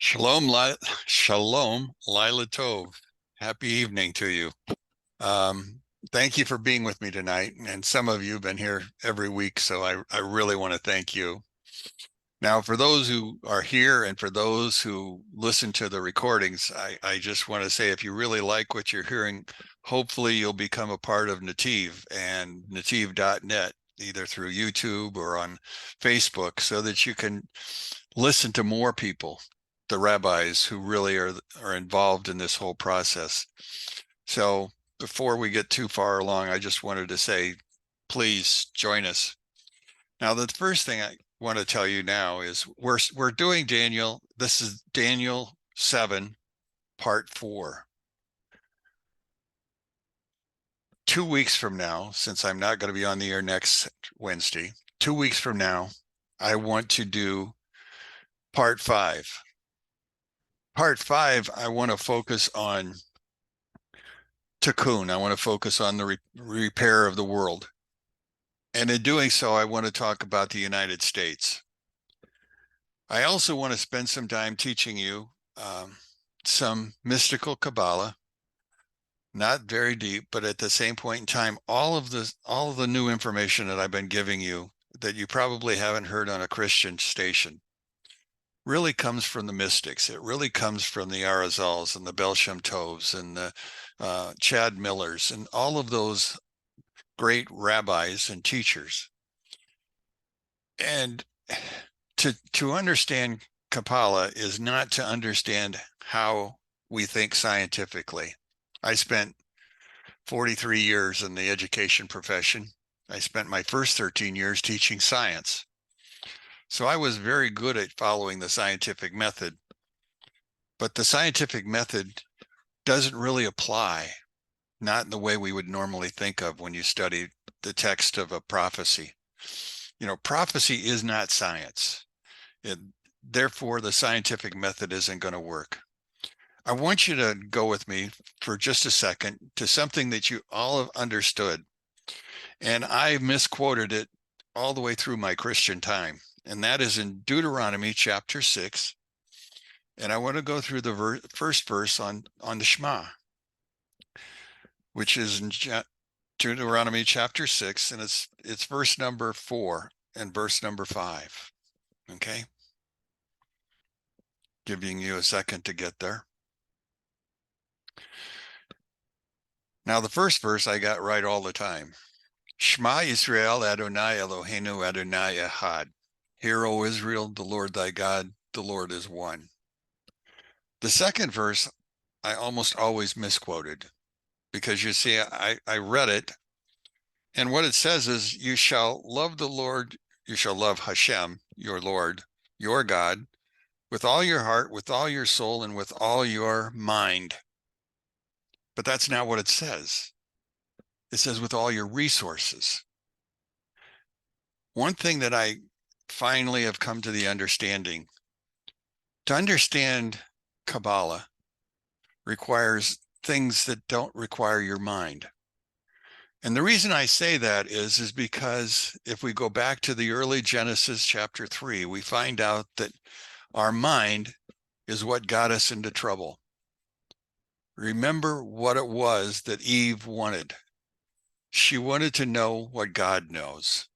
Shalom, Shalom, Lila Tov. Happy evening to you. Um, Thank you for being with me tonight. And some of you have been here every week, so I really want to thank you. Now, for those who are here and for those who listen to the recordings, I just want to say if you really like what you're hearing, hopefully you'll become a part of Nativ and Nativ.net, either through YouTube or on Facebook, so that you can listen to more people, the rabbis who really are involved in this whole process. So before we get too far along, I just wanted to say, please join us. Now, the first thing I want to tell you now is we're doing Daniel. This is Daniel 7, part 4. 2 weeks from now, since I'm not going to be on the air next Wednesday, 2 weeks from now, I want to do part 5. Part 5, I want to focus on Tikkun. I want to focus on the repair of the world. And in doing so, I want to talk about the United States. I also want to spend some time teaching you some mystical Kabbalah, not very deep, but at the same point in time, all of the new information that I've been giving you that you probably haven't heard on a Christian station really comes from the mystics. It really comes from the Arizals and the Baal Shem Tovs and the Chad Millers and all of those great rabbis and teachers. And to understand Kabbalah is not to understand how we think scientifically. I spent 43 years in the education profession. I spent my first 13 years teaching science. So I was very good at following the scientific method, but the scientific method doesn't really apply, not in the way we would normally think of when you study the text of a prophecy. You know, prophecy is not science. Therefore, the scientific method isn't going to work. I want you to go with me for just a second to something that you all have understood. And I misquoted it all the way through my Christian time. And that is in Deuteronomy chapter 6. And I want to go through the first verse on the Shema, which is in Deuteronomy chapter 6, and it's verse number 4 and verse number 5. Okay? Giving you a second to get there. Now, the first verse I got right all the time. Shema Yisrael Adonai Eloheinu Adonai Echad. Hear, O Israel, the Lord thy God, the Lord is one. The second verse I almost always misquoted because you see, I read it, and what it says is, you shall love the Lord, you shall love Hashem, your Lord, your God, with all your heart, with all your soul, and with all your mind. But that's not what it says. It says with all your resources. One thing that I finally have come to the understanding, to understand Kabbalah requires things that don't require your mind. And the reason I say that is because if we go back to the early Genesis chapter 3, we find out that our mind is what got us into trouble. Remember what it was that Eve wanted. She wanted to know what God knows.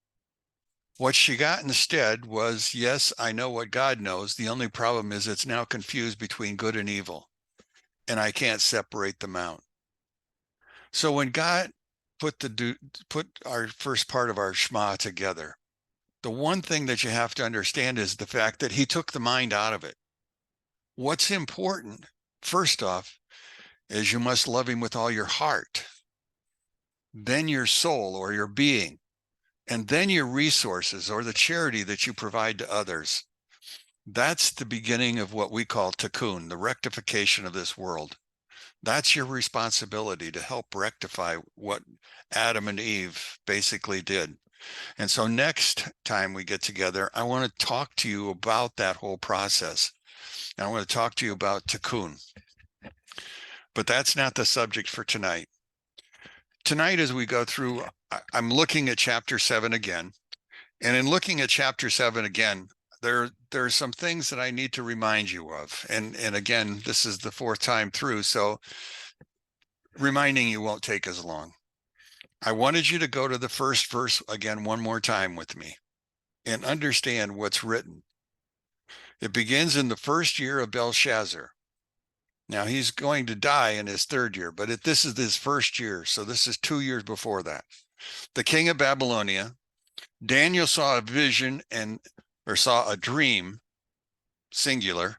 What she got instead was, yes, I know what God knows. The only problem is it's now confused between good and evil, and I can't separate them out. So when God put our first part of our Shema together, the one thing that you have to understand is the fact that he took the mind out of it. What's important, first off, is you must love him with all your heart, then your soul or your being, and then your resources or the charity that you provide to others. That's the beginning of what we call tikkun, the rectification of this world. That's your responsibility to help rectify what Adam and Eve basically did. And so next time we get together, I want to talk to you about that whole process. And I want to talk to you about tikkun. But that's not the subject for tonight. Tonight, as we go through, I'm looking at chapter 7 again. And in looking at chapter 7 again, there's some things that I need to remind you of. And again, this is the fourth time through, so reminding you won't take as long. I wanted you to go to the first verse again one more time with me and understand what's written. It begins in the first year of Belshazzar. Now he's going to die in his third year, but this is his first year. So this is 2 years before that. The king of Babylonia, Daniel saw a vision or saw a dream, singular,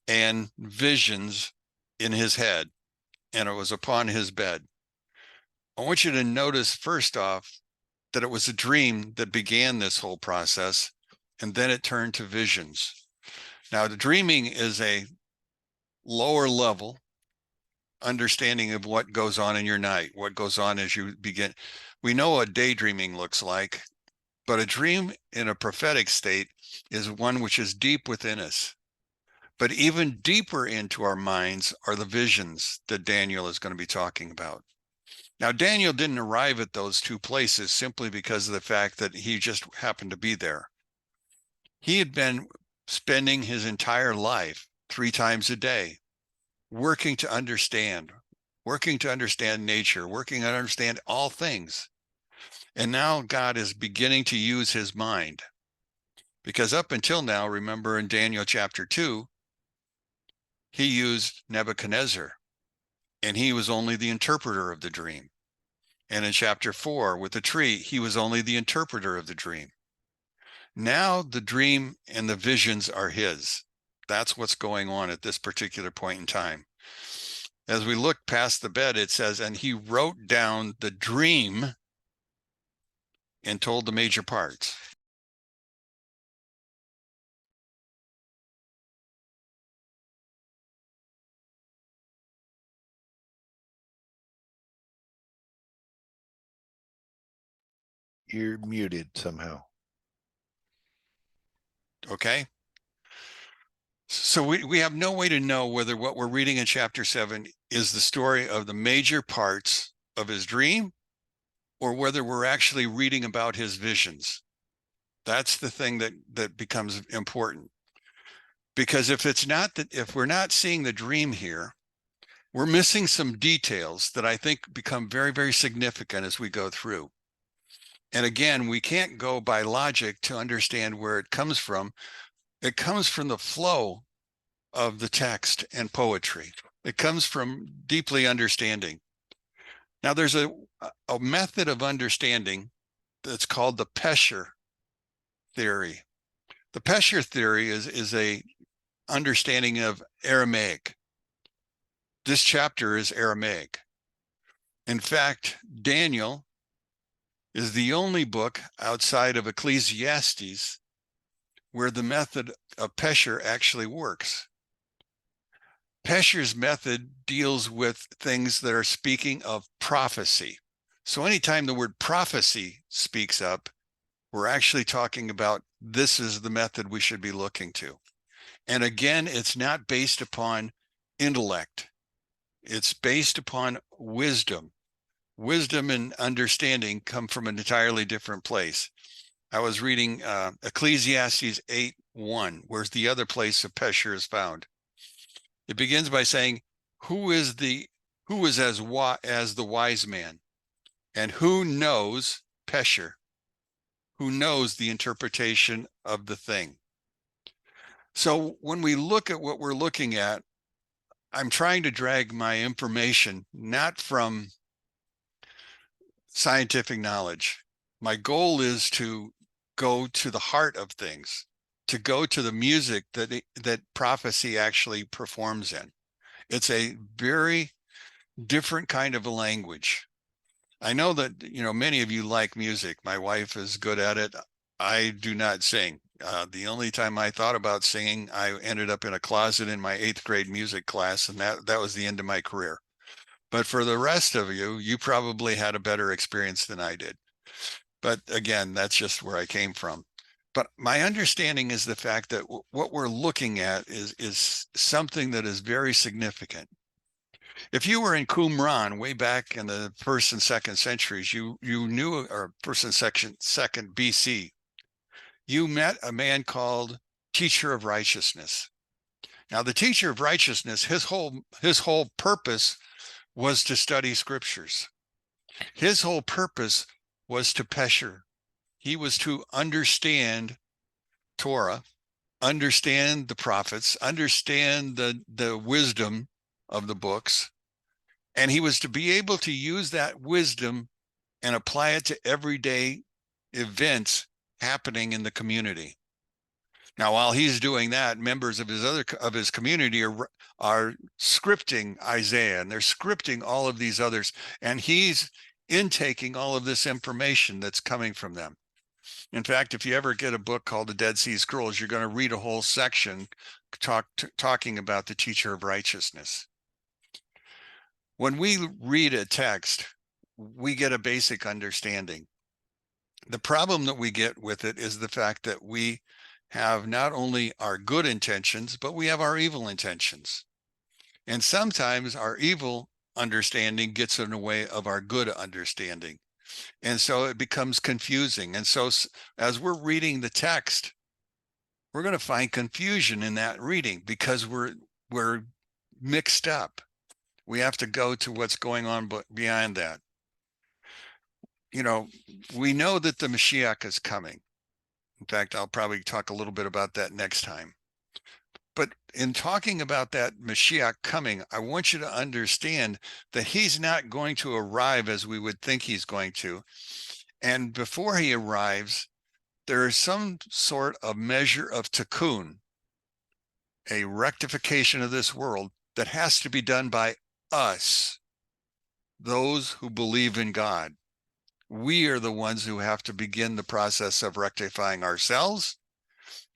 and visions in his head, and it was upon his bed. I want you to notice first off that it was a dream that began this whole process, and then it turned to visions. Now, the dreaming is a lower level understanding of what goes on in your night, what goes on as you begin. We know what daydreaming looks like, but a dream in a prophetic state is one which is deep within us. But even deeper into our minds are the visions that Daniel is going to be talking about. Now, Daniel didn't arrive at those two places simply because of the fact that he just happened to be there. He had been spending his entire life 3 times a day working to understand nature, working to understand all things. And now God is beginning to use his mind. Because up until now, remember in Daniel chapter 2, he used Nebuchadnezzar, and he was only the interpreter of the dream. And in chapter 4, with the tree, he was only the interpreter of the dream. Now the dream and the visions are his. That's what's going on at this particular point in time. As we look past the bed, it says, and he wrote down the dream and told the major parts. You're muted somehow. Okay. So we have no way to know whether what we're reading in chapter 7 is the story of the major parts of his dream or whether we're actually reading about his visions. That's the thing that becomes important. Because if we're not seeing the dream here, we're missing some details that I think become very, very significant as we go through. And again, we can't go by logic to understand where it comes from. It comes from the flow of the text and poetry. It comes from deeply understanding. Now, there's a method of understanding that's called the Pesher theory. The Pesher theory is a understanding of Aramaic. This chapter is Aramaic. In fact, Daniel is the only book outside of Ecclesiastes where the method of Pesher actually works. Pesher's method deals with things that are speaking of prophecy. So anytime the word prophecy speaks up, we're actually talking about this is the method we should be looking to. And again, it's not based upon intellect. It's based upon wisdom. Wisdom and understanding come from an entirely different place. I was reading Ecclesiastes 8:1, where's the other place of Pesher is found. It begins by saying, who is as the wise man, and who knows Pesher, who knows the interpretation of the thing. So when we look at what we're looking at, I'm trying to drag my information not from scientific knowledge. My goal is to go to the heart of things, to go to the music that prophecy actually performs in. It's a very different kind of a language. I know that, many of you like music. My wife is good at it. I do not sing. The only time I thought about singing, I ended up in a closet in my 8th grade music class, and that was the end of my career. But for the rest of you, you probably had a better experience than I did. But again, that's just where I came from. But my understanding is the fact that what we're looking at is something that is very significant. If you were in Qumran way back in the 1st and 2nd centuries, you knew, or 1st and 2nd BC, you met a man called Teacher of Righteousness. Now, the Teacher of Righteousness, his whole purpose was to study scriptures. His whole purpose was to pesher. He was to understand Torah, understand the prophets, understand the wisdom of the books, and he was to be able to use that wisdom and apply it to everyday events happening in the community. Now, while he's doing that, members of his community are scripting Isaiah, and they're scripting all of these others, and he's intaking all of this information that's coming from them. In fact, if you ever get a book called the Dead Sea Scrolls, you're going to read a whole section talking about the Teacher of Righteousness. When we read a text, we get a basic understanding. The problem that we get with it is the fact that we have not only our good intentions, but we have our evil intentions. And sometimes our evil understanding gets in the way of our good understanding. And so it becomes confusing. And so as we're reading the text, we're going to find confusion in that reading because we're mixed up. We have to go to what's going on beyond that. You know, we know that the Mashiach is coming. In fact, I'll probably talk a little bit about that next time. But in talking about that Mashiach coming, I want you to understand that he's not going to arrive as we would think he's going to. And before he arrives, there is some sort of measure of tikkun, a rectification of this world that has to be done by us, those who believe in God. We are the ones who have to begin the process of rectifying ourselves.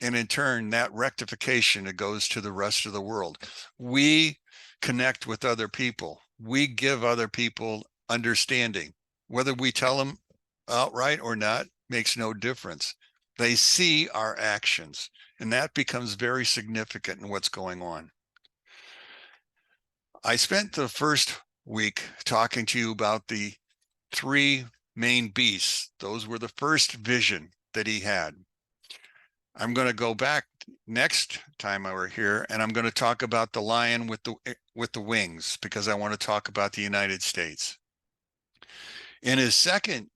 And in turn, that rectification, it goes to the rest of the world. We connect with other people. We give other people understanding. Whether we tell them outright or not makes no difference. They see our actions, and that becomes very significant in what's going on. I spent the first week talking to you about the three main beasts. Those were the first vision that he had. I'm going to go back next time I were here, and I'm going to talk about the lion with the wings, because I want to talk about the United States. In his second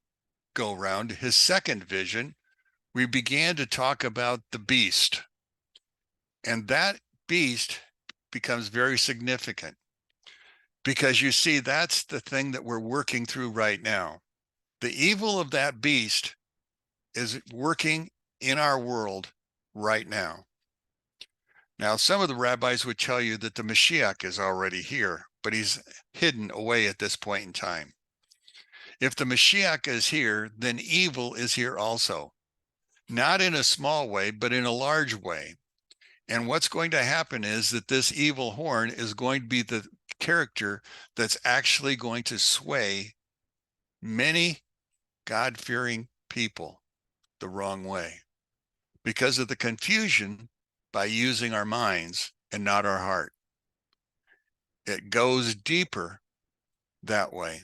go round, his second vision, we began to talk about the beast, and that beast becomes very significant, because you see, that's the thing that we're working through right now. The evil of that beast is working in our world right now. Now, some of the rabbis would tell you that the Mashiach is already here, but he's hidden away at this point in time. If the Mashiach is here, then evil is here also. Not in a small way, but in a large way. And what's going to happen is that this evil horn is going to be the character that's actually going to sway many God-fearing people the wrong way because of the confusion by using our minds and not our heart. It goes deeper that way.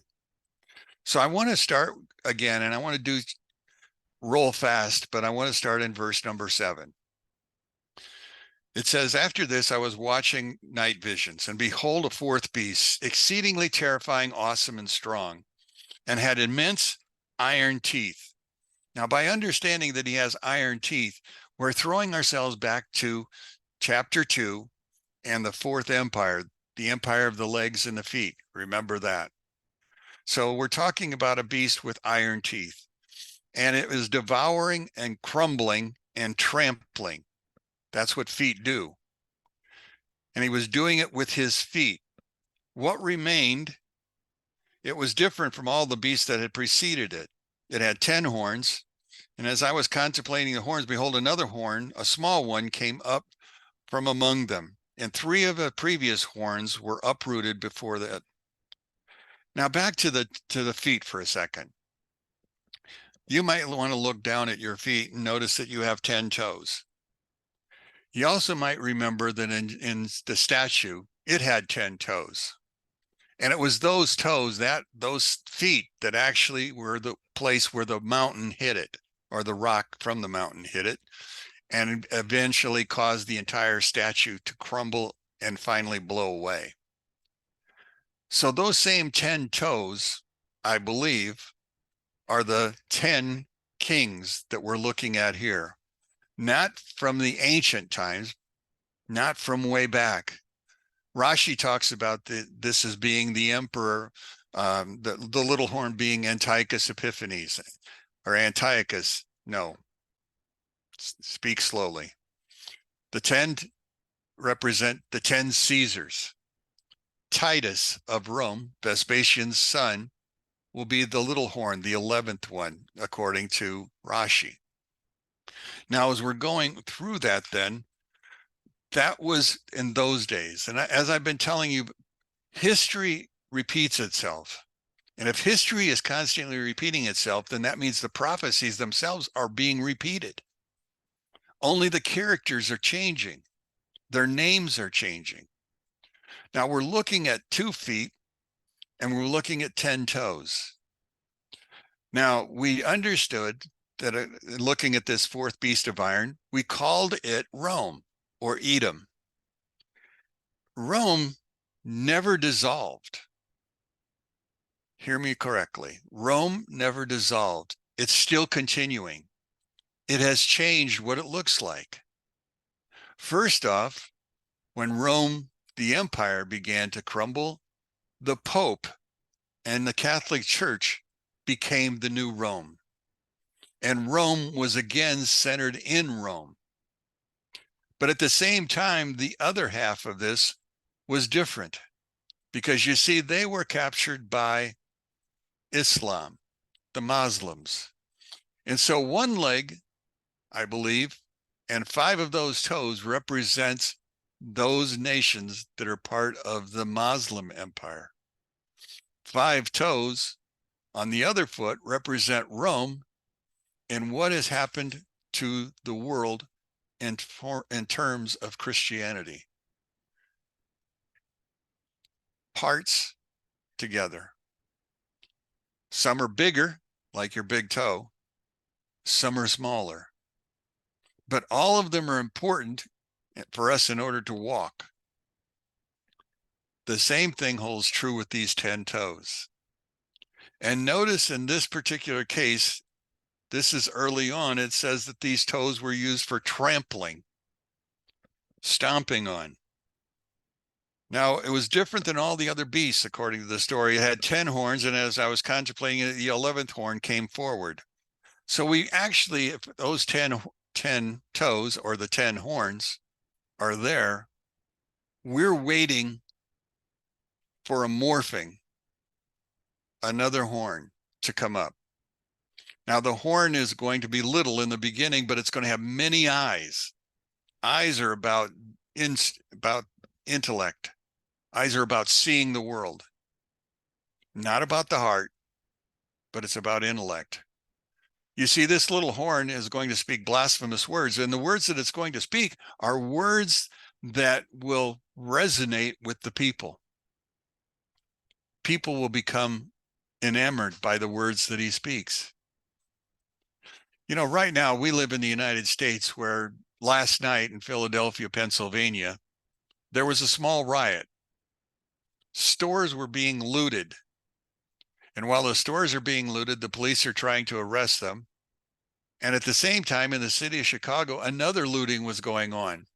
So I want to start again, and I want to roll fast, but I want to start in verse number 7. It says, after this, I was watching night visions, and behold, a fourth beast, exceedingly terrifying, awesome, and strong, and had immense iron teeth. Now, by understanding that he has iron teeth, we're throwing ourselves back to chapter 2 and the fourth empire, the empire of the legs and the feet. Remember that. So we're talking about a beast with iron teeth, and it was devouring and crumbling and trampling. That's what feet do. And he was doing it with his feet. What remained, it was different from all the beasts that had preceded it. It had 10 horns. And as I was contemplating the horns, behold, another horn, a small one, came up from among them. And 3 of the previous horns were uprooted before that. Now back to the feet for a second. You might want to look down at your feet and notice that you have 10 toes. You also might remember that in the statue, it had 10 toes. And it was those toes, those feet, that actually were the place where the mountain hit it, or the rock from the mountain hit it, and eventually caused the entire statue to crumble and finally blow away. So those same 10 toes, I believe, are the 10 kings that we're looking at here, not from the ancient times, not from way back. Rashi talks about this as being the emperor, the little horn being Antiochus Epiphanes, or Antiochus. No, speak slowly. The 10 represent the 10 Caesars. Titus of Rome, Vespasian's son, will be the little horn, the 11th one, according to Rashi. Now, as we're going through that, then, that was in those days. And as I've been telling you, history repeats itself. And if history is constantly repeating itself, then that means the prophecies themselves are being repeated. Only the characters are changing. Their names are changing. Now we're looking at 2 feet and we're looking at 10 toes. Now we understood that looking at this 4th beast of iron, we called it Rome or Edom. Rome never dissolved. Hear me correctly. Rome never dissolved. It's still continuing. It has changed what it looks like. First off, when Rome, the empire, began to crumble, the Pope and the Catholic Church became the new Rome. And Rome was again centered in Rome. But at the same time, the other half of this was different, because you see, they were captured by Islam, the Muslims. And so one leg, I believe, and 5 of those toes represents those nations that are part of the Muslim empire. 5 toes on the other foot represent Rome and what has happened to the world in terms of Christianity. Parts together. Some are bigger, like your big toe. Some are smaller. But all of them are important for us in order to walk. The same thing holds true with these 10 toes. And notice in this particular case, this is early on, it says that these toes were used for trampling, stomping on. Now, it was different than all the other beasts, according to the story. It had 10 horns, and as I was contemplating it, the 11th horn came forward. So we actually, if those 10 toes or the 10 horns are there, we're waiting for a morphing, another horn to come up. Now, the horn is going to be little in the beginning, but it's going to have many eyes. Eyes are about intellect. Eyes are about seeing the world. Not about the heart, but it's about intellect. You see, this little horn is going to speak blasphemous words, and the words that it's going to speak are words that will resonate with the people. People will become enamored by the words that he speaks. You know, right now we live in the United States, where last night in Philadelphia, Pennsylvania, there was a small riot. Stores were being looted. And while the stores are being looted, the police are trying to arrest them. And at the same time, in the city of Chicago, another looting was going on.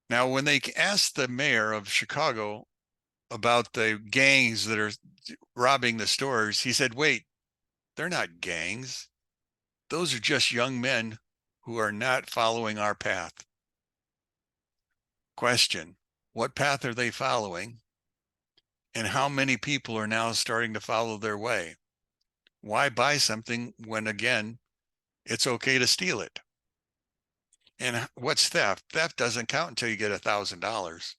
Now, when they asked the mayor of Chicago about the gangs that are robbing the stores, he said, wait, they're not gangs. Those are just young men who are not following our path. Question, what path are they following? And how many people are now starting to follow their way? Why buy something when, again, it's okay to steal it? And what's theft? Theft doesn't count until you get $1,000.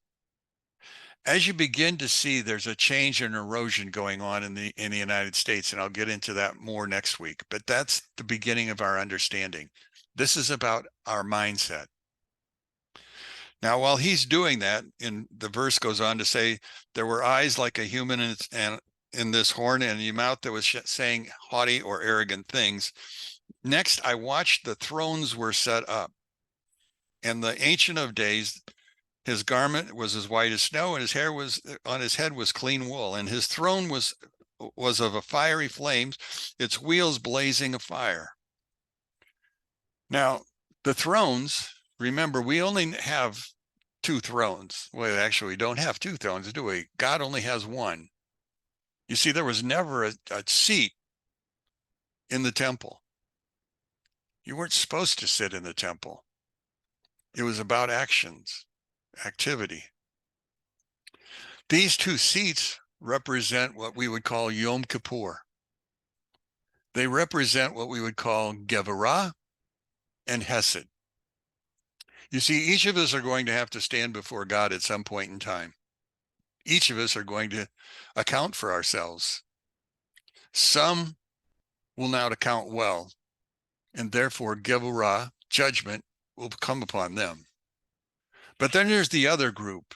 As you begin to see, there's a change and erosion going on in the United States, and I'll get into that more next week. But that's the beginning of our understanding. This is about our mindset. Now, while he's doing that, and the verse goes on to say, there were eyes like a human and in this horn, and a mouth that was saying haughty or arrogant things. Next, I watched the thrones were set up, and the Ancient of Days, his garment was as white as snow, and his hair was on his head was clean wool, and his throne was of a fiery flames, its wheels blazing a fire. Now, the thrones, remember, we only have two thrones. Well, actually, we don't have two thrones, do we? God only has one. You see, there was never a seat in the temple. You weren't supposed to sit in the temple. It was about actions, activity. These two seats represent what we would call Yom Kippur. They represent what we would call Gevurah and Hesed. You see, each of us are going to have to stand before God at some point in time. Each of us are going to account for ourselves. Some will not account well, and therefore Gevurah, judgment, will come upon them. But then there's the other group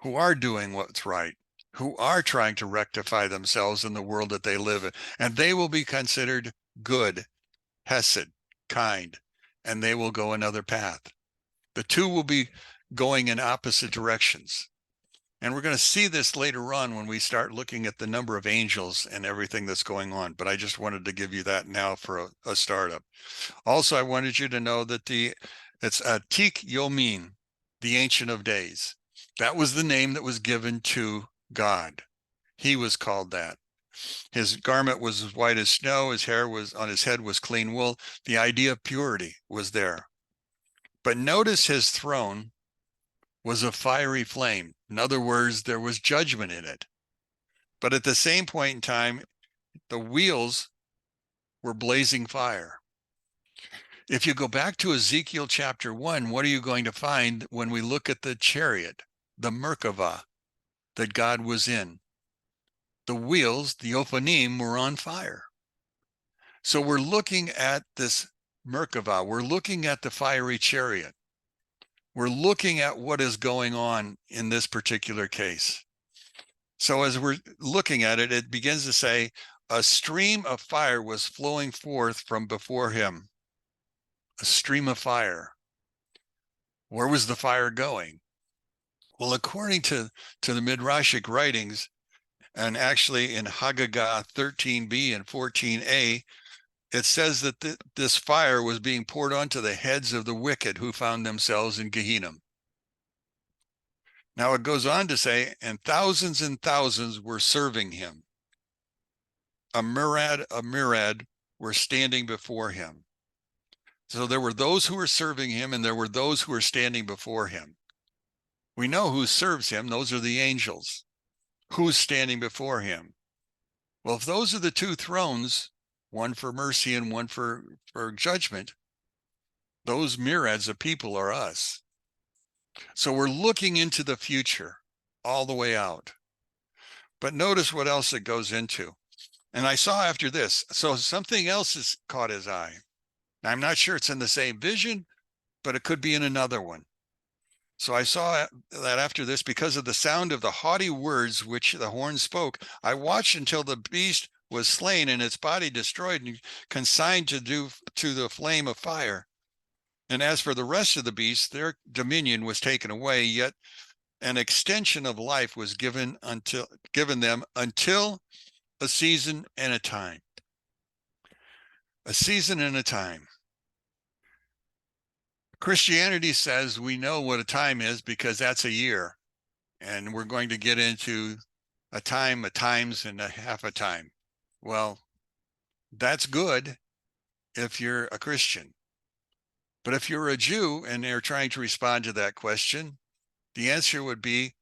who are doing what's right, who are trying to rectify themselves in the world that they live in, and they will be considered good, Hesed, kind, and they will go another path. The two will be going in opposite directions. And we're going to see this later on when we start looking at the number of angels and everything that's going on. But I just wanted to give you that now for a startup. Also, I wanted you to know that it's Atik Yomin, the Ancient of Days. That was the name that was given to God. He was called that. His garment was as white as snow. His hair was on his head was clean wool. The idea of purity was there. But notice his throne was a fiery flame. In other words, there was judgment in it. But at the same point in time, the wheels were blazing fire. If you go back to Ezekiel chapter 1, what are you going to find when we look at the chariot, the Merkavah that God was in? The wheels, the Ophanim, were on fire. So we're looking at this Merkavah. We're looking at the fiery chariot. We're looking at what is going on in this particular case. So as we're looking at it, it begins to say, a stream of fire was flowing forth from before him. A stream of fire. Where was the fire going? Well, according to the Midrashic writings, and actually in Haggadah 13b and 14a, it says that this fire was being poured onto the heads of the wicked who found themselves in Gehenna. Now it goes on to say, and thousands were serving him. A myriad were standing before him. So there were those who were serving him, and there were those who were standing before him. We know who serves him. Those are the angels. Who's standing before him? Well, if those are the two thrones, one for mercy and one for judgment, those myriads of people are us. So we're looking into the future all the way out. But notice what else it goes into. And I saw after this, so something else has caught his eye. I'm not sure it's in the same vision, but it could be in another one. So I saw that after this, because of the sound of the haughty words which the horn spoke, I watched until the beast was slain and its body destroyed and consigned to the flame of fire. And as for the rest of the beasts, their dominion was taken away, yet an extension of life was given them until a season and a time. A season and a time. Christianity says we know what a time is because that's a year. And we're going to get into a time, a times, and a half a time. Well, that's good if you're a Christian. But if you're a Jew and they're trying to respond to that question, the answer would be,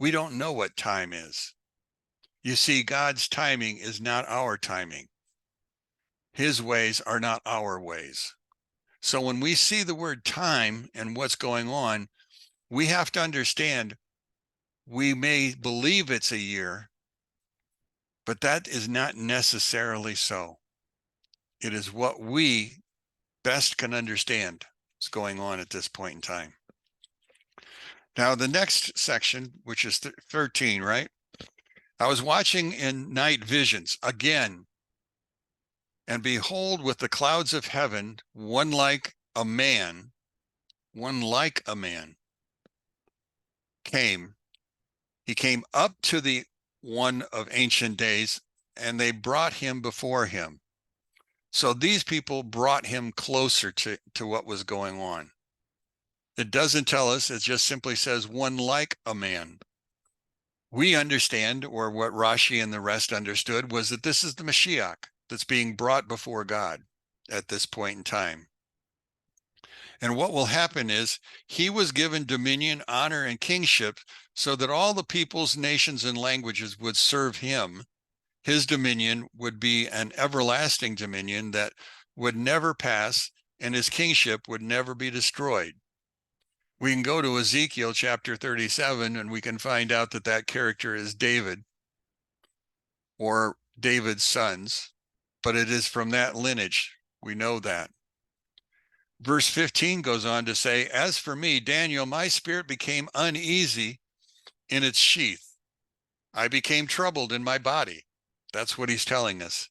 we don't know what time is. You see, God's timing is not our timing. His ways are not our ways. So when we see the word time and what's going on, we have to understand we may believe it's a year, but that is not necessarily so. It is what we best can understand is going on at this point in time. Now, the next section, which is 13, right? I was watching in night visions. Again, And behold, with the clouds of heaven, one like a man came. He came up to the one of ancient days, and they brought him before him. So these people brought him closer to what was going on. It doesn't tell us, it just simply says one like a man. We understand, or what Rashi and the rest understood, was that this is the Mashiach that's being brought before God at this point in time. And what will happen is he was given dominion, honor, and kingship so that all the peoples, nations, and languages would serve him. His dominion would be an everlasting dominion that would never pass, and his kingship would never be destroyed. We can go to Ezekiel chapter 37, and we can find out that that character is David or David's sons, but it is from that lineage. We know that. Verse 15 goes on to say, as for me, Daniel, my spirit became uneasy in its sheath. I became troubled in my body. That's what he's telling us.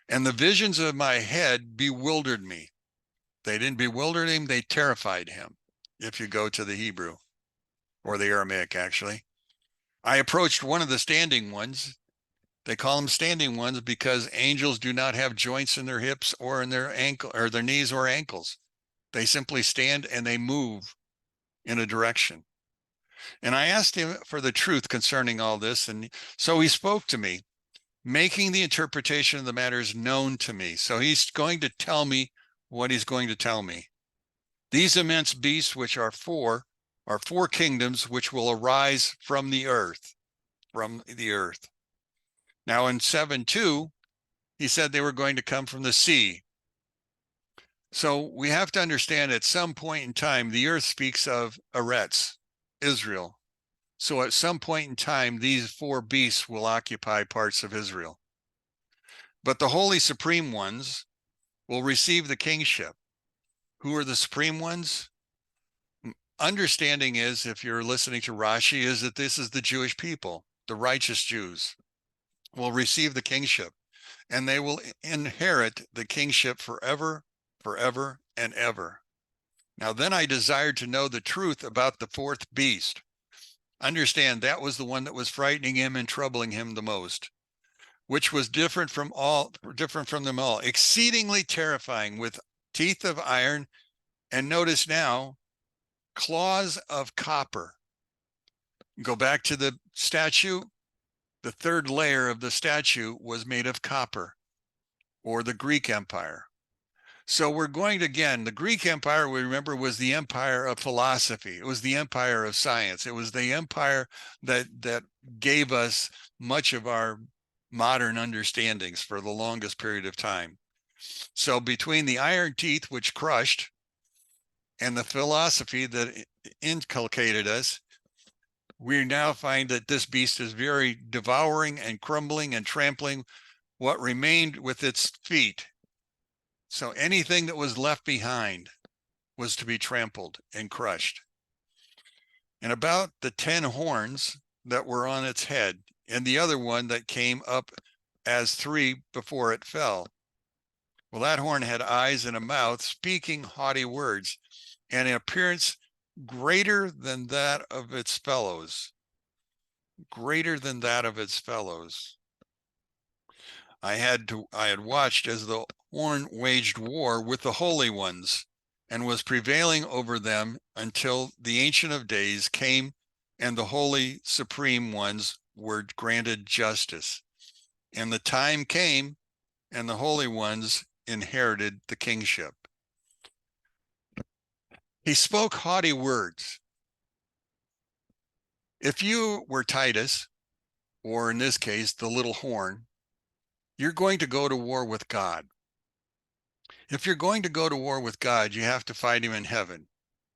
And the visions of my head bewildered me. They didn't bewilder him, they terrified him, if you go to the Hebrew or the Aramaic, actually. I approached one of the standing ones. They call them standing ones because angels do not have joints in their hips or in their ankle or their knees or ankles. They simply stand and they move in a direction. And I asked him for the truth concerning all this. And so he spoke to me, making the interpretation of the matters known to me. So he's going to tell me what he's going to tell me. These immense beasts, which are four kingdoms which will arise from the earth. Now in 7:2, he said they were going to come from the sea. So we have to understand at some point in time, the earth speaks of Eretz, Israel. So at some point in time, these four beasts will occupy parts of Israel. But the holy supreme ones will receive the kingship. Who are the supreme ones? Understanding is, if you're listening to Rashi, is that this is the Jewish people, the righteous Jews will receive the kingship, and they will inherit the kingship forever, forever, and ever. Now then I desired to know the truth about the fourth beast. Understand, that was the one that was frightening him and troubling him the most, which was different from them all, exceedingly terrifying, with teeth of iron, and notice now, claws of copper. Go back to the statue. The third layer of the statue was made of copper, or the Greek Empire. So we're going to, again, the Greek Empire, we remember, was the empire of philosophy. It was the empire of science. It was the empire that gave us much of our modern understandings for the longest period of time. So between the iron teeth, which crushed, and the philosophy that inculcated us, we now find that this beast is very devouring and crumbling and trampling what remained with its feet. So anything that was left behind was to be trampled and crushed. And about the 10 horns that were on its head, and the other one that came up as 3 before it fell. Well, that horn had eyes and a mouth, speaking haughty words, and an appearance greater than that of its fellows. Greater than that of its fellows. I had watched as the horn waged war with the holy ones and was prevailing over them until the Ancient of Days came and the holy supreme ones were granted justice. And the time came and the holy ones inherited the kingship. He spoke haughty words. If you were Titus, or in this case, the little horn, you're going to go to war with God. If you're going to go to war with God, you have to fight him in heaven.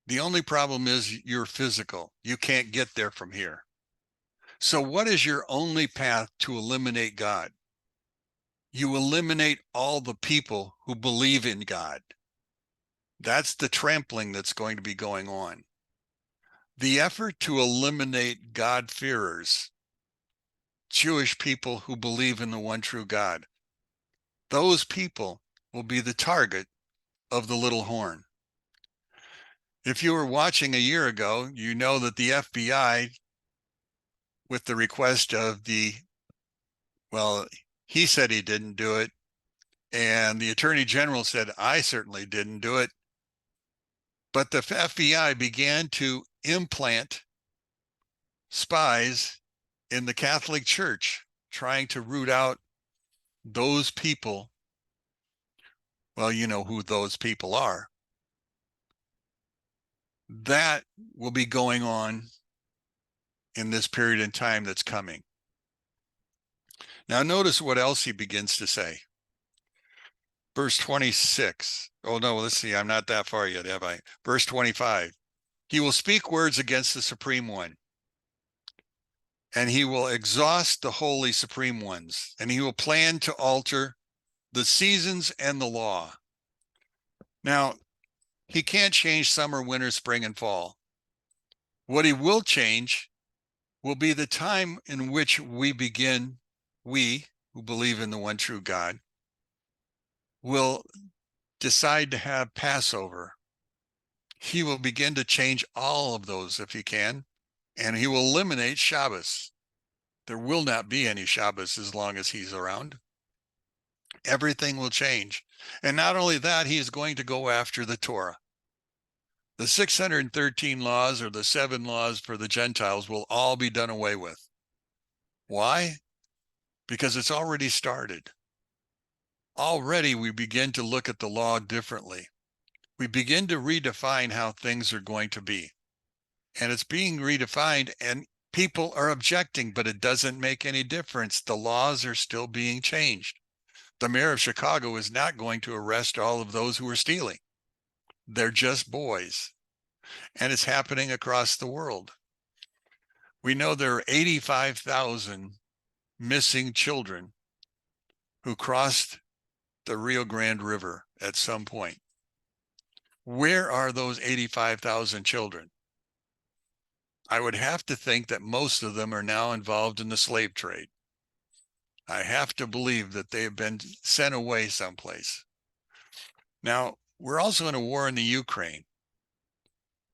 The only problem is you're physical. You can't get there from here. So what is your only path to eliminate God? You eliminate all the people who believe in God. That's the trampling that's going to be going on. The effort to eliminate God-fearers, Jewish people who believe in the one true God, those people will be the target of the little horn. If you were watching a year ago, you know that the FBI, with the request of well, he said he didn't do it, and the Attorney General said, I certainly didn't do it. But the FBI began to implant spies in the Catholic Church, trying to root out those people. Well, you know who those people are. That will be going on in this period in time that's coming. Now, notice what else he begins to say. Verse 26. Oh, no, let's see. I'm not that far yet, have I? Verse 25. He will speak words against the Supreme One, and he will exhaust the holy Supreme Ones, and he will plan to alter the seasons and the law. Now, he can't change summer, winter, spring, and fall. What he will change will be the time in which we who believe in the one true God, will decide to have Passover. He will begin to change all of those if he can, and he will eliminate Shabbos. There will not be any Shabbos as long as he's around. Everything will change. And not only that, he is going to go after the Torah. The 613 laws, or the 7 laws for the Gentiles, will all be done away with. Why? Because it's already started. Already we begin to look at the law differently. We begin to redefine how things are going to be. And it's being redefined, and people are objecting, but it doesn't make any difference. The laws are still being changed. The mayor of Chicago is not going to arrest all of those who are stealing. They're just boys. And it's happening across the world. We know there are 85,000 missing children who crossed the Rio Grande River at some point. Where are those 85,000 children? I would have to think that most of them are now involved in the slave trade. I have to believe that they have been sent away someplace. Now, we're also in a war in the Ukraine.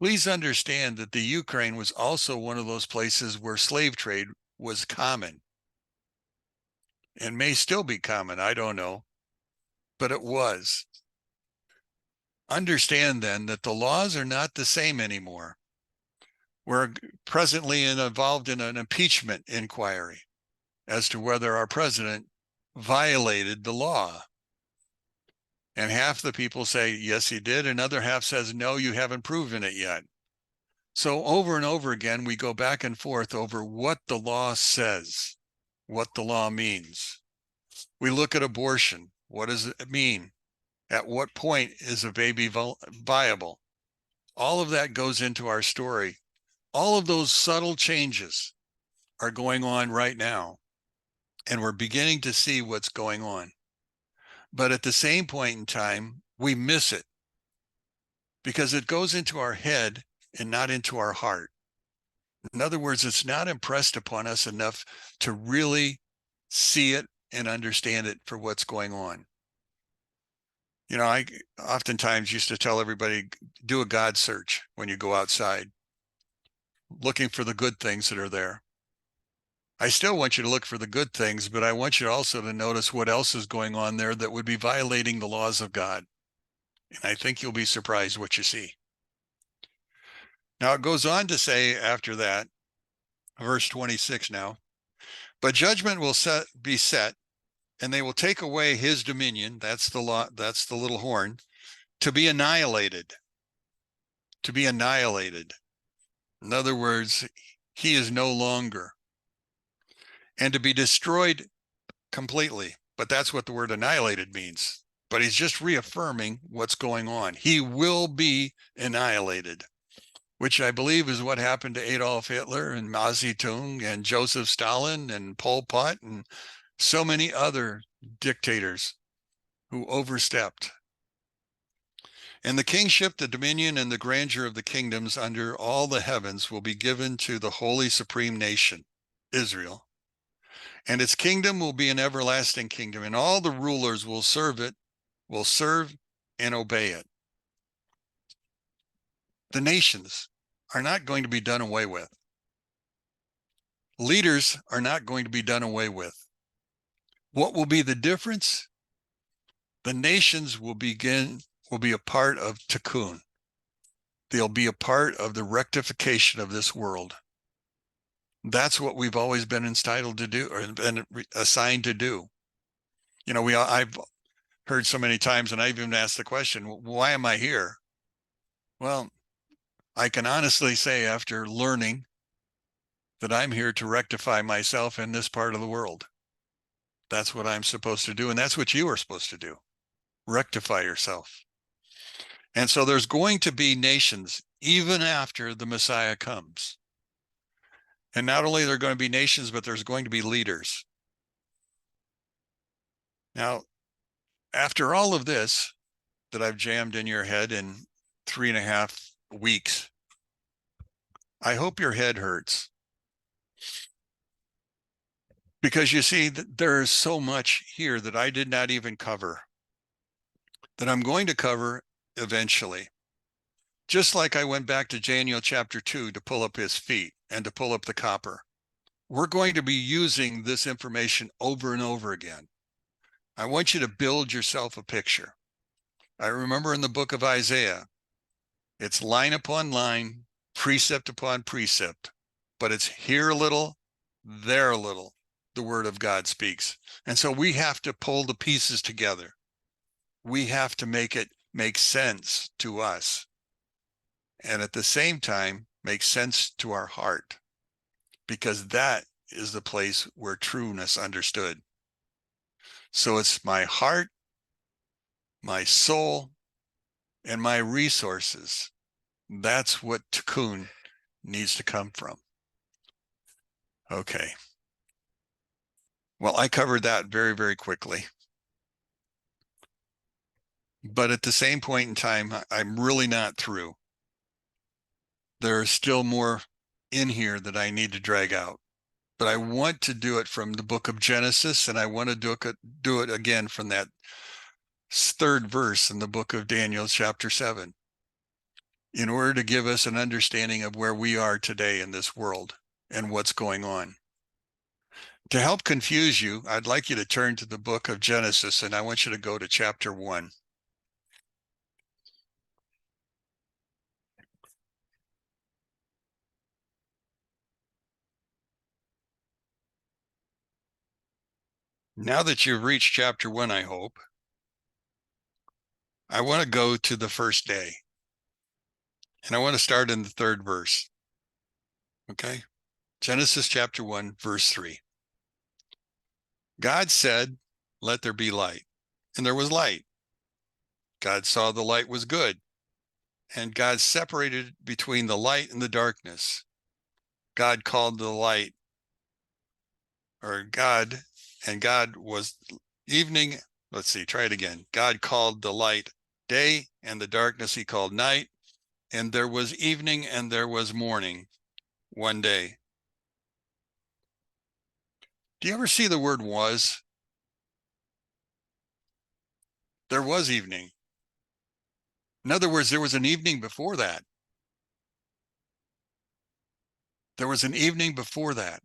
Please understand that the Ukraine was also one of those places where slave trade was common, and may still be common, I don't know, but it was. Understand then that the laws are not the same anymore. We're presently involved in an impeachment inquiry as to whether our president violated the law. And half the people say, yes, he did. Another half says, no, you haven't proven it yet. So over and over again, we go back and forth over what the law says, what the law means. We look at abortion. What does it mean? At what point is a baby viable? All of that goes into our story. All of those subtle changes are going on right now, and we're beginning to see what's going on. But at the same point in time, we miss it because it goes into our head and not into our heart. In other words, it's not impressed upon us enough to really see it and understand it for what's going on. You know, I oftentimes used to tell everybody, do a God search when you go outside, looking for the good things that are there. I still want you to look for the good things, but I want you also to notice what else is going on there that would be violating the laws of God. And I think you'll be surprised what you see. Now it goes on to say after that, verse 26 now, but judgment will be set, and they will take away his dominion. That's the law, that's the little horn, to be annihilated. To be annihilated. In other words, he is no longer. And to be destroyed completely. But that's what the word annihilated means. But he's just reaffirming what's going on. He will be annihilated, which I believe is what happened to Adolf Hitler and Mao Zedong and Joseph Stalin and Pol Pot and so many other dictators who overstepped. And the kingship, the dominion, and the grandeur of the kingdoms under all the heavens will be given to the holy supreme nation, Israel. And its kingdom will be an everlasting kingdom, and all the rulers will serve it, will serve and obey it. The nations are not going to be done away with. Leaders are not going to be done away with. What will be the difference? The nations will be a part of Tikkun. They'll be a part of the rectification of this world. That's what we've always been entitled to do, or been assigned to do. You know, I've heard so many times, and I've even asked the question, why am I here? Well, I can honestly say, after learning, that I'm here to rectify myself in this part of the world. That's what I'm supposed to do, and that's what you are supposed to do. Rectify yourself. And so there's going to be nations even after the Messiah comes. And not only are there going to be nations, but there's going to be leaders. Now, after all of this that I've jammed in your head in 3.5 weeks, I hope your head hurts. Because you see, there is so much here that I did not even cover, that I'm going to cover eventually. Just like I went back to Daniel chapter 2 to pull up his feet and to pull up the copper. We're going to be using this information over and over again. I want you to build yourself a picture. I remember in the book of Isaiah, it's line upon line, precept upon precept, but it's here a little, there a little, the word of God speaks. And so we have to pull the pieces together. We have to make it make sense to us. And at the same time, make sense to our heart, because that is the place where trueness understood. So it's my heart, my soul, and my resources. That's what Tikkun needs to come from. Okay. Well, I covered that very, very quickly. But at the same point in time, I'm really not through. There's still more in here that I need to drag out. But I want to do it from the book of Genesis, and I want to do it again from that 3rd verse in the book of Daniel, chapter 7, in order to give us an understanding of where we are today in this world and what's going on. To help confuse you, I'd like you to turn to the book of Genesis, and I want you to go to chapter 1. Now that you've reached chapter 1, I hope, I want to go to the first day. And I want to start in the 3rd verse. Okay? Genesis chapter 1, verse 3. God said, "Let there be light." And there was light. God saw the light was good. And God separated between the light and the darkness. God called the light, or God, and God was evening. Let's see, try it again. God called the light day, and the darkness he called night. And there was evening and there was morning one day. Do you ever see the word was? There was evening. In other words, there was an evening before that. There was an evening before that.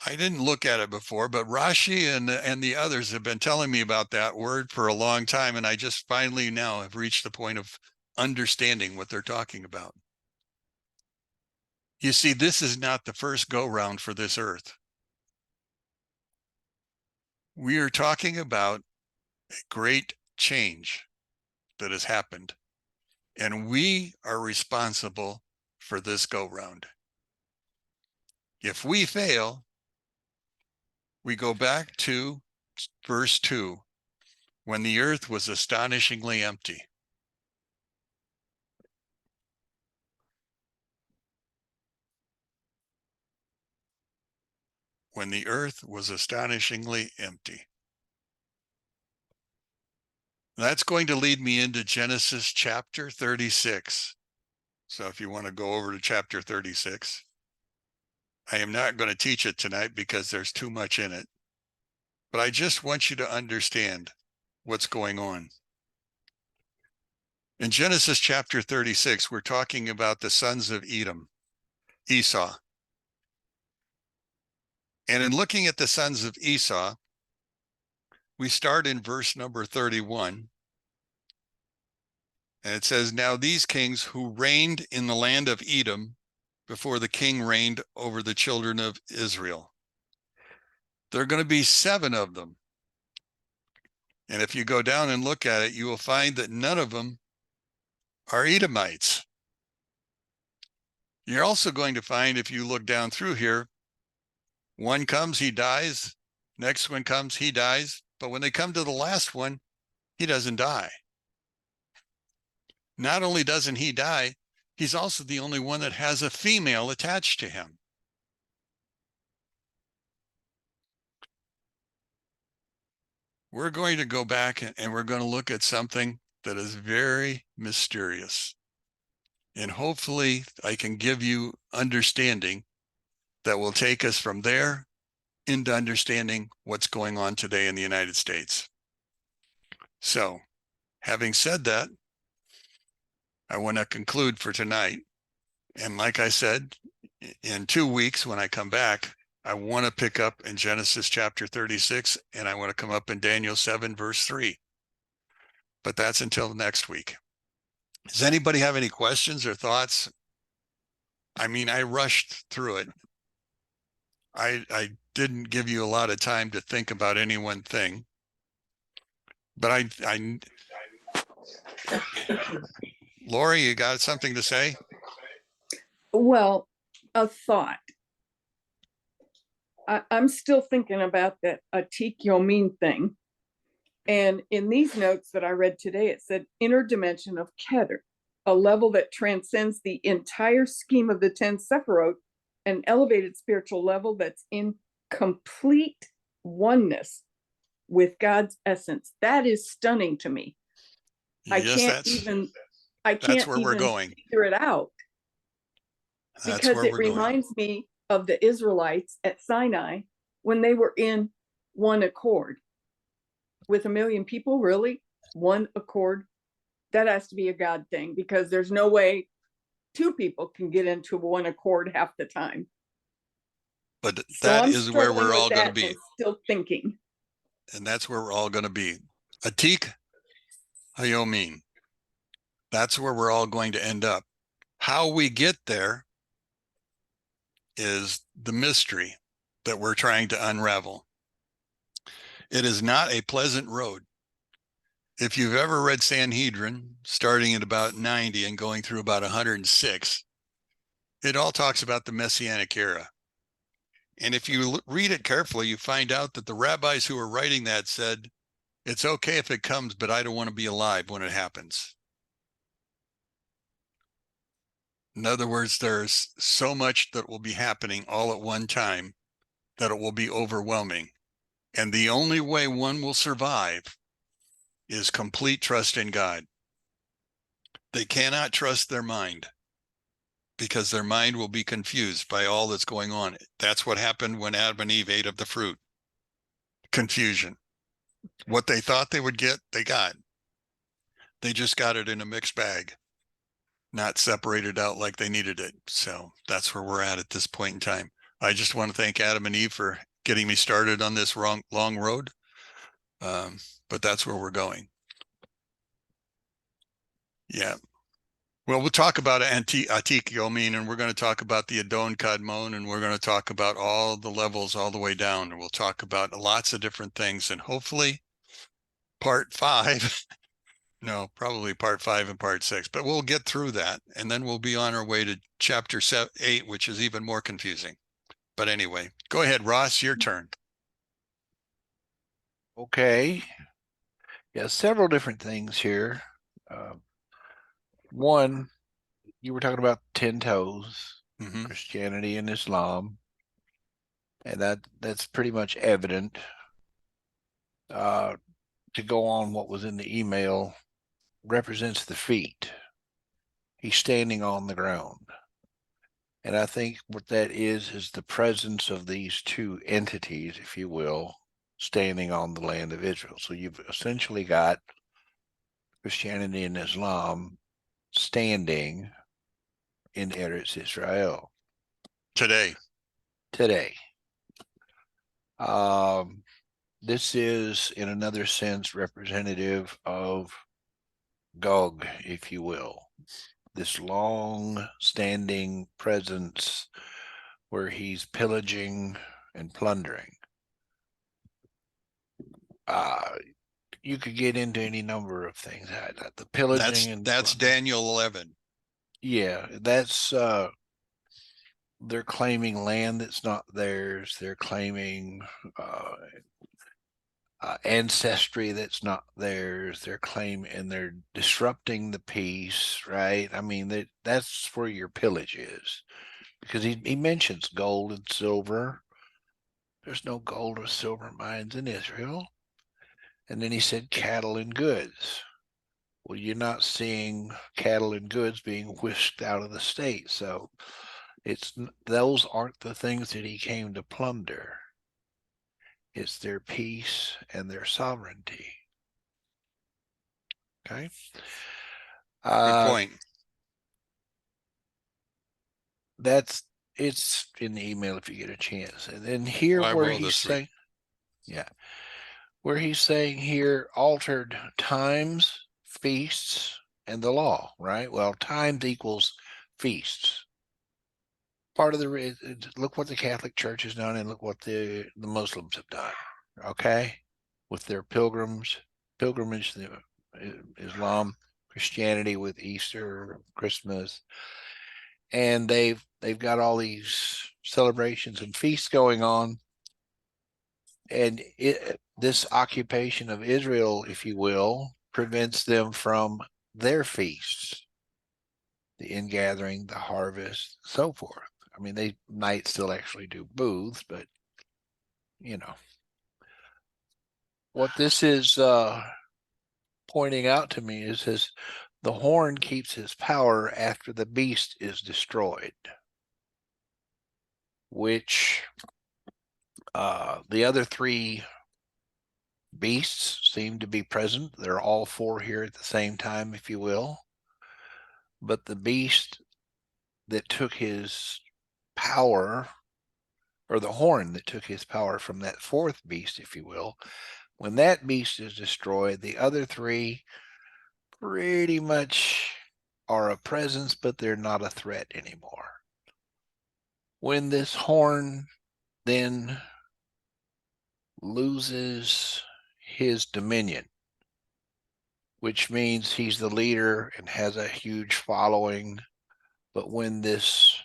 I didn't look at it before, but Rashi and the others have been telling me about that word for a long time, and I just finally now have reached the point of understanding what they're talking about. You see, this is not the first go-round for this earth. We are talking about a great change that has happened, and we are responsible for this go-round. If we fail, we go back to verse 2, when the earth was astonishingly empty. When the earth was astonishingly empty. That's going to lead me into Genesis chapter 36. So if you want to go over to chapter 36, I am not going to teach it tonight because there's too much in it. But I just want you to understand what's going on. In Genesis chapter 36, we're talking about the sons of Edom, Esau. And in looking at the sons of Esau, we start in verse number 31. And it says, now these kings who reigned in the land of Edom before the king reigned over the children of Israel. There are going to be 7 of them. And if you go down and look at it, you will find that none of them are Edomites. You're also going to find, if you look down through here, one comes, he dies. Next one comes, he dies. But when they come to the last one, he doesn't die. Not only doesn't he die, he's also the only one that has a female attached to him. We're going to go back and we're going to look at something that is very mysterious. And hopefully I can give you understanding that will take us from there into understanding what's going on today in the United States. So, having said that, I want to conclude for tonight. And like I said, in 2 weeks when I come back, I want to pick up in Genesis chapter 36, and I want to come up in Daniel 7, verse 3. But that's until next week. Does anybody have any questions or thoughts? I mean, I rushed through it. I didn't give you a lot of time to think about any one thing. But Lori, you got something to say? Well, a thought. I'm still thinking about that Atik Yomin thing. And in these notes that I read today, it said inner dimension of Keter, a level that transcends the entire scheme of the 10 Sephiroth, an elevated spiritual level that's in complete oneness with God's essence. That is stunning to me. I can't even we're going. figure it out. Because it reminds me of the Israelites at Sinai when they were in one accord. With 1 million people, really? One accord? That has to be a God thing, because there's no way 2 people can get into one accord half the time. But that is where we're all going to be. Still thinking. And that's where we're all going to be. Atik Hayomin. That's where we're all going to end up. How we get there is the mystery that we're trying to unravel. It is not a pleasant road. If you've ever read Sanhedrin, starting at about 90 and going through about 106, it all talks about the Messianic era. And if you read it carefully, you find out that the rabbis who were writing that said, it's okay if it comes, but I don't want to be alive when it happens. In other words, there's so much that will be happening all at one time that it will be overwhelming. And the only way one will survive is complete trust in God. They cannot trust their mind because their mind will be confused by all that's going on. That's what happened when Adam and Eve ate of the fruit. Confusion. What they thought they would get, they got. They just got it in a mixed bag, not separated out like they needed it. So that's where we're at this point in time. I just want to thank Adam and Eve for getting me started on this long road. But that's where we're going. Yeah. Well, we'll talk about Atik Yomin, and we're going to talk about the Adon Kadmon, and we're going to talk about all the levels all the way down. And we'll talk about lots of different things. And hopefully part 5, no, probably part 5 and part 6, but we'll get through that. And then we'll be on our way to chapter 8, which is even more confusing. But anyway, go ahead, Ross, your turn. Okay. Yeah, several different things here. One, you were talking about 10 toes, Christianity and Islam, and that's pretty much evident. To go on what was in the email, represents the feet. He's standing on the ground. And I think what that is the presence of these two entities, if you will, standing on the land of Israel. So you've essentially got Christianity and Islam standing in Eretz Israel Today. today. This is, in another sense, representative of Gog, if you will, this long-standing presence where he's pillaging and plundering. You could get into any number of things. The pillaging That's Daniel 11. Yeah, that's they're claiming land that's not theirs. They're claiming ancestry that's not theirs. And they're disrupting the peace, right? I mean, that's where your pillage is, because he mentions gold and silver. There's no gold or silver mines in Israel. And then he said cattle and goods. Well, you're not seeing cattle and goods being whisked out of the state. So those aren't the things that he came to plunder. It's their peace and their sovereignty. Okay. Good point. It's in the email if you get a chance. And then here I where will he's this week. saying, yeah, where he's saying here altered times, feasts, and the law, right? Well, times equals feasts. Part of look what the Catholic Church has done, and look what the Muslims have done. Okay, with their pilgrimage, Islam, Christianity with Easter, Christmas, and they've got all these celebrations and feasts going on, and this occupation of Israel, if you will, prevents them from their feasts, the ingathering, the harvest, so forth. I mean, they might still actually do booths, but you know, what this is pointing out to me is the horn keeps his power after the beast is destroyed, which the other three beasts seem to be present. They're all four here at the same time, if you will. But the beast that took his power, or the horn that took his power from that fourth beast, if you will, when that beast is destroyed, the other three pretty much are a presence, but they're not a threat anymore. When this horn then loses his dominion, which means he's the leader and has a huge following, but when this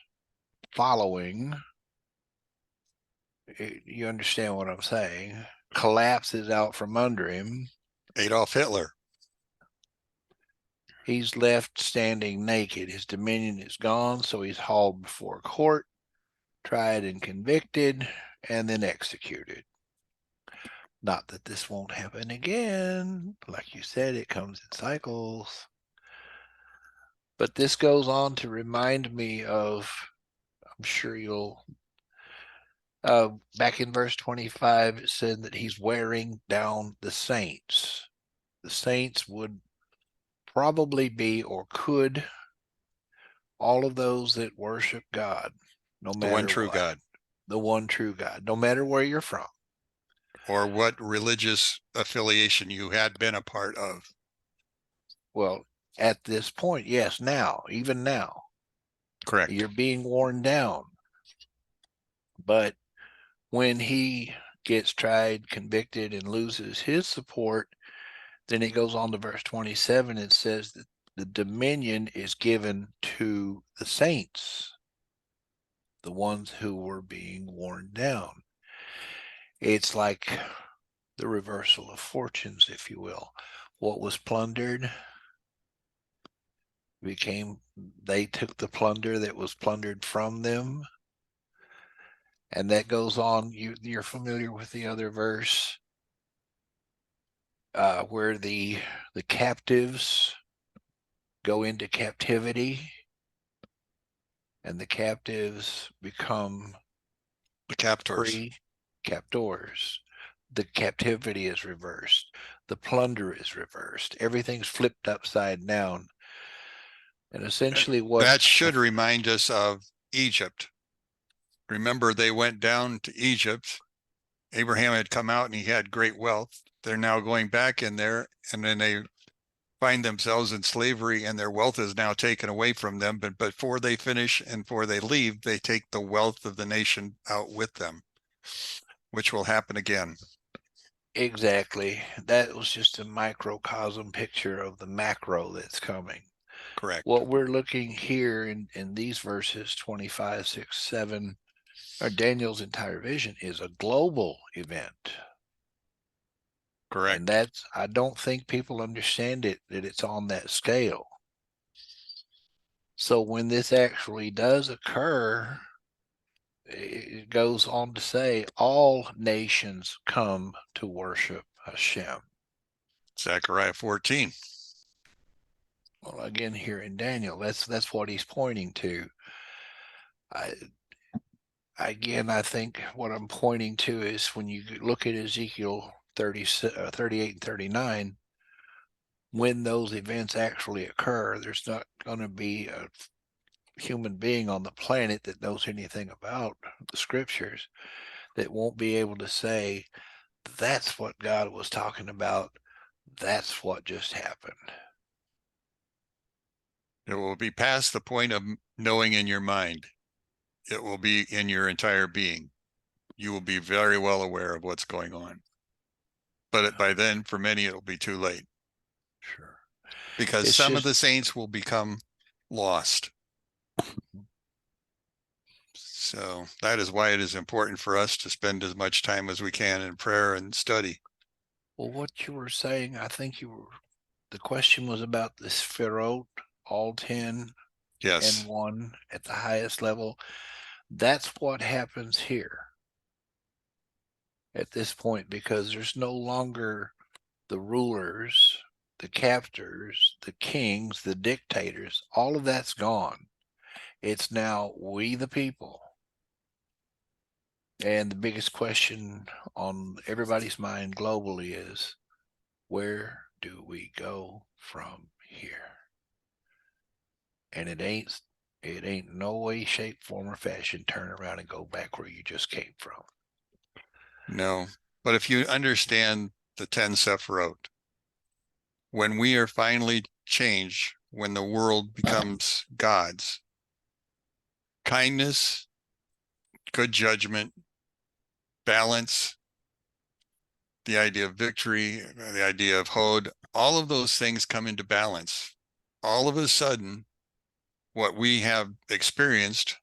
following, you understand what I'm saying, collapses out from under him, Adolf Hitler. he's left standing naked. His dominion is gone, so he's hauled before court, tried and convicted, and then executed. Not that this won't happen again. Like you said, it comes in cycles. But this goes on to remind me of, I'm sure you'll, back in verse 25, it said that he's wearing down the saints. The saints would probably be, or could, all of those that worship God, no matter The one true what. God. The one true God, no matter where you're from. Or what religious affiliation you had been a part of. Well, at this point, yes, now, even now, Correct. you're being worn down. But when he gets tried, convicted, and loses his support, then it goes on to verse 27. It says that the dominion is given to the saints, the ones who were being worn down. It's like the reversal of fortunes, if you will. What was plundered they took the plunder that was plundered from them. And that goes on. You're familiar with the other verse where the captives go into captivity. and the captives become The captors. free captors. The captivity is reversed. The plunder is reversed. Everything's flipped upside down. And essentially what That should remind us of Egypt. Remember, they went down to Egypt. Abraham had come out and he had great wealth. They're now going back in there, and then they find themselves in slavery and their wealth is now taken away from them. But before they finish and before they leave, they take the wealth of the nation out with them, which will happen again. exactly, that was just a microcosm picture of the macro that's coming. Correct. What we're looking here in these verses 25, 6, 7, or Daniel's entire vision is a global event. Correct. And that's, I don't think people understand it, that it's on that scale. So when this actually does occur, it goes on to say all nations come to worship Hashem. Zechariah 14. Well, again, here in Daniel, that's what he's pointing to. I think what I'm pointing to is when you look at Ezekiel 38 and 39, when those events actually occur, there's not going to be a human being on the planet that knows anything about the scriptures that won't be able to say, that's what God was talking about. That's what just happened. It will be past the point of knowing in your mind. It will be in your entire being. You will be very well aware of what's going on. But by then, for many, it'll be too late. Sure. Because It's some of just- the saints will become lost. So that is why it is important for us to spend as much time as we can in prayer and study. Well, what you were saying, I think the question was about the Sphirot, all 10 Yes. and 1 at the highest level. That's what happens here at this point, because there's no longer the rulers, the captors, the kings, the dictators. All of that's gone. It's now we the people. And the biggest question on everybody's mind globally is, where do we go from here? And it ain't no way, shape, form, or fashion turn around and go back where you just came from. No. But if you understand the 10 Sephirot, when we are finally changed, when the world becomes God's, kindness, good judgment, balance, the idea of victory, the idea of Hod, all of those things come into balance. All of a sudden, what we have experienced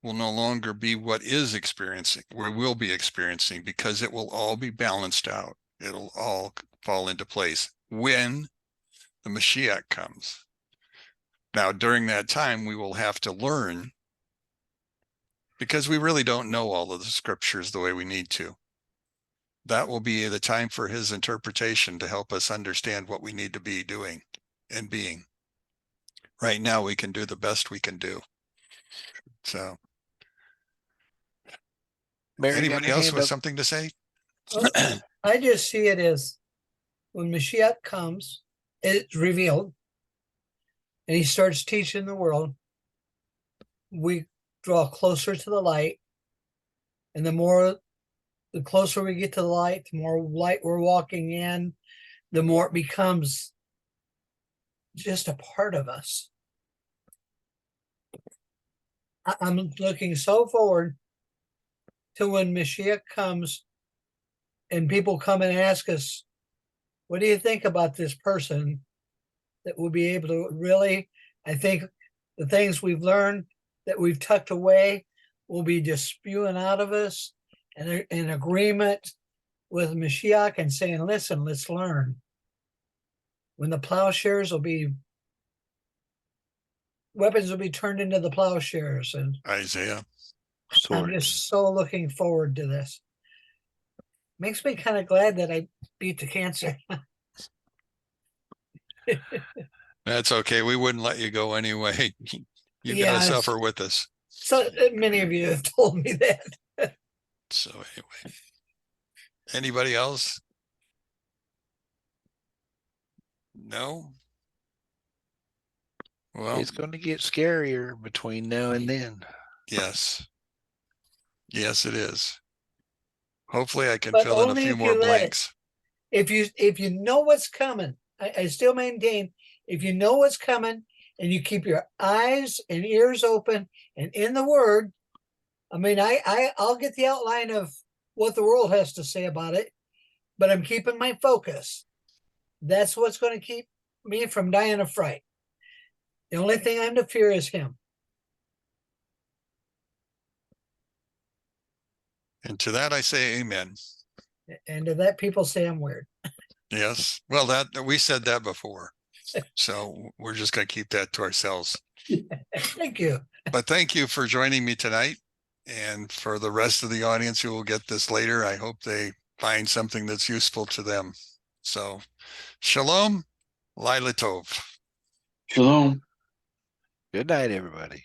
will no longer be what is experiencing, we will be experiencing, because it will all be balanced out. It'll all fall into place when the Mashiach comes. Now, during that time, we will have to learn, because we really don't know all of the scriptures the way we need to. That will be the time for his interpretation to help us understand what we need to be doing and being. Right now, we can do the best we can do. So, Mary, got anybody her else hand with up. something to say? I just see it as when Mashiach comes, it's revealed, and he starts teaching the world. We draw closer to the light, and the closer we get to the light, the more light we're walking in, the more it becomes just a part of us. I'm looking so forward to when Mashiach comes and people come and ask us, what do you think about this person? That we'll be able to really, I think the things we've learned that we've tucked away will be just spewing out of us and in agreement with Mashiach and saying, listen, let's learn. When the plowshares weapons will be turned into the plowshares. And Isaiah. I'm just so looking forward to this. Makes me kind of glad that I beat the cancer. That's okay. We wouldn't let you go anyway. You gotta Yes. suffer with us. So many of you have told me that. So anyway, anybody else? No? Well, It's going to get scarier between now and then. yes. Yes, it is. Hopefully I can But fill in a only few if more you let it. blanks. If you know what's coming, I still maintain, if you know what's coming and you keep your eyes and ears open and in the word, I mean, I'll get the outline of what the world has to say about it, but I'm keeping my focus. That's what's going to keep me from dying of fright. The only thing I'm to fear is him. And to that I say amen. And to that, people say I'm weird. Yes. Well, that we said that before. So we're just gonna keep that to ourselves. Thank you. But thank you for joining me tonight. And for the rest of the audience who will get this later, I hope they find something that's useful to them. So shalom, Laila Tov. Shalom. Good night, everybody.